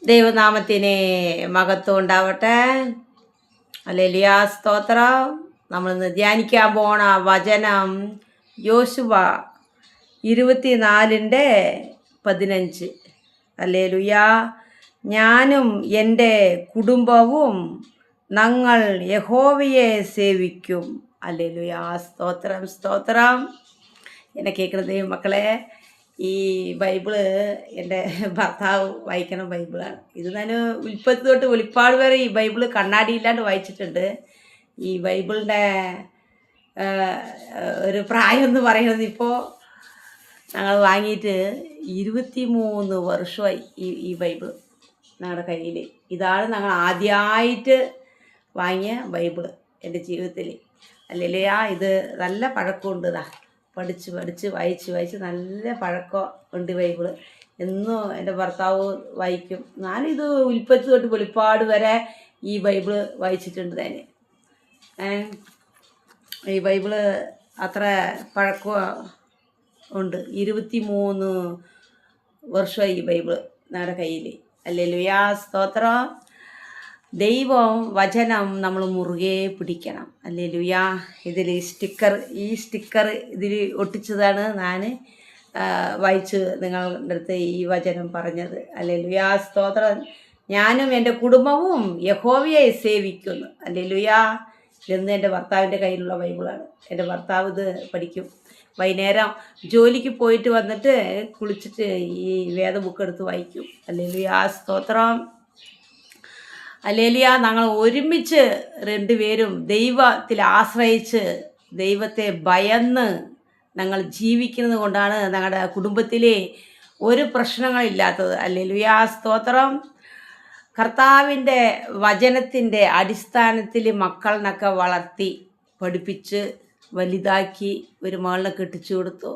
ദൈവനാമത്തിന് മഹത്വം ഉണ്ടാവട്ടെ. ഹല്ലേലൂയ, സ്തോത്രം. നമ്മളിന്ന് ധ്യാനിക്കാൻ പോണ വചനം യോശുവ 24:15. ഹല്ലേലൂയ. ഞാനും എൻ്റെ കുടുംബവും ഞങ്ങൾ യഹോവയെ സേവിക്കും. ഹല്ലേലൂയ, സ്തോത്രം സ്തോത്രം. എന്നെ കേൾക്കുന്ന ദൈവമക്കളെ, ഈ ബൈബിള് എൻ്റെ ഭർത്താവ് വായിക്കണ ബൈബിളാണ്. ഇത് ഞാൻ ഉൽപ്പത്തി തൊട്ട് വെളിപ്പാട് വരെ ഈ ബൈബിള് കണ്ണാടിയില്ലാണ്ട് വായിച്ചിട്ടുണ്ട്. ഈ ബൈബിളിൻ്റെ ഒരു പ്രായം എന്ന് പറയുന്നത് ഇപ്പോൾ ഞങ്ങൾ വാങ്ങിയിട്ട് 23 വർഷമായി ഈ ബൈബിൾ ഞങ്ങളുടെ കയ്യിൽ. ഇതാണ് ഞങ്ങൾ ആദ്യമായിട്ട് വാങ്ങിയ ബൈബിള് എൻ്റെ ജീവിതത്തിൽ. അല്ലെങ്കിൽ ഇത് നല്ല പഴക്കമുണ്ട്. പഠിച്ച് വായിച്ച് നല്ല പഴക്കം ഉണ്ട് ബൈബിള്. എന്നും എൻ്റെ ഭർത്താവ് വായിക്കും. ഞാനിത് ഉൽപ്പത്തി തൊട്ട് വെളിപ്പാട് വരെ ഈ ബൈബിള് വായിച്ചിട്ടുണ്ട് തന്നെ. ഈ ബൈബിള് അത്ര പഴക്കം ഉണ്ട്. 23 വർഷമായി ഈ ബൈബിള് ഞങ്ങളുടെ കയ്യിൽ. ഹല്ലേലൂയ, സ്തോത്രം. ദൈവം വചനം നമ്മൾ മുറുകെ പിടിക്കണം. ഹല്ലേലൂയ. ഇതിൽ ഈ സ്റ്റിക്കർ ഇതിൽ ഒട്ടിച്ചതാണ് ഞാൻ വായിച്ച് നിങ്ങളുടെ അടുത്ത് ഈ വചനം പറഞ്ഞത്. ഹല്ലേലൂയ, സ്തോത്രം. ഞാനും എൻ്റെ കുടുംബവും യഹോവയെ സേവിക്കുന്നു. ഹല്ലേലൂയ. ഇതെന്ന് എൻ്റെ ഭർത്താവിൻ്റെ കയ്യിലുള്ള ബൈബിളാണ്. എൻ്റെ ഭർത്താവ് ഇത് പഠിക്കും. വൈകുന്നേരം ജോലിക്ക് പോയിട്ട് വന്നിട്ട് കുളിച്ചിട്ട് ഈ വേദ ബുക്ക് എടുത്ത് വായിക്കും. ഹല്ലേലൂയ, സ്തോത്രം. ഹല്ലേലൂയ. ഞങ്ങൾ ഒരുമിച്ച് രണ്ടുപേരും ദൈവത്തിൽ ആശ്രയിച്ച് ദൈവത്തെ ഭയന്ന് ഞങ്ങൾ ജീവിക്കുന്നത് കൊണ്ടാണ് ഞങ്ങളുടെ കുടുംബത്തിലെ ഒരു പ്രശ്നങ്ങളില്ലാത്തത്. ഹല്ലേലൂയ, സ്തോത്രം. കർത്താവിൻ്റെ വചനത്തിൻ്റെ അടിസ്ഥാനത്തിൽ മക്കളിനൊക്കെ വളർത്തി പഠിപ്പിച്ച് വലുതാക്കി ഒരു മകളിനെ കെട്ടിച്ചു കൊടുത്തു.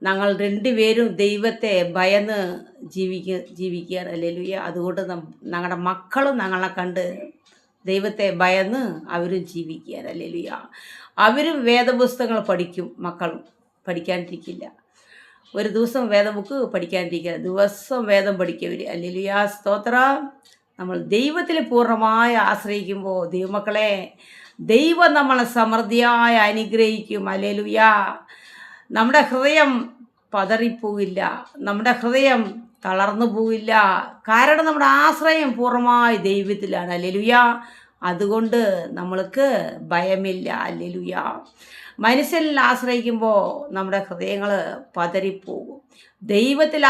ഞങ്ങൾ രണ്ടുപേരും ദൈവത്തെ ഭയന്ന് ജീവിക്കുകയാണ്. ഹല്ലേലൂയ. അതുകൊണ്ട് ഞങ്ങളുടെ മക്കളും ഞങ്ങളെ കണ്ട് ദൈവത്തെ ഭയന്ന് അവരും ജീവിക്കുകയാണ്. ഹല്ലേലൂയ. അവരും വേദപുസ്തകങ്ങൾ പഠിക്കും. മക്കളും പഠിക്കാണ്ടിരിക്കില്ല. ഒരു ദിവസം വേദബുക്ക് പഠിക്കാണ്ടിരിക്കുക, ദിവസം വേദം പഠിക്കവർ. ഹല്ലേലൂയ, സ്തോത്രം. നമ്മൾ ദൈവത്തിൽ പൂർണ്ണമായി ആശ്രയിക്കുമ്പോൾ ദൈവമക്കളെ, ദൈവം നമ്മളെ സമൃദ്ധിയായി അനുഗ്രഹിക്കും. ഹല്ലേലൂയ. നമ്മുടെ ഹൃദയം പതറിപ്പോവില്ല, നമ്മുടെ ഹൃദയം തളർന്നു പോവില്ല. കാരണം നമ്മുടെ ആശ്രയം പൂർണ്ണമായി ദൈവത്തിലാണ്. ഹല്ലേലൂയ. അതുകൊണ്ട് നമ്മൾക്ക് ഭയമില്ല. ഹല്ലേലൂയ. മനുഷ്യനിൽ ആശ്രയിക്കുമ്പോൾ നമ്മുടെ ഹൃദയങ്ങൾ പതറിപ്പോകും. ദൈവത്തിൽ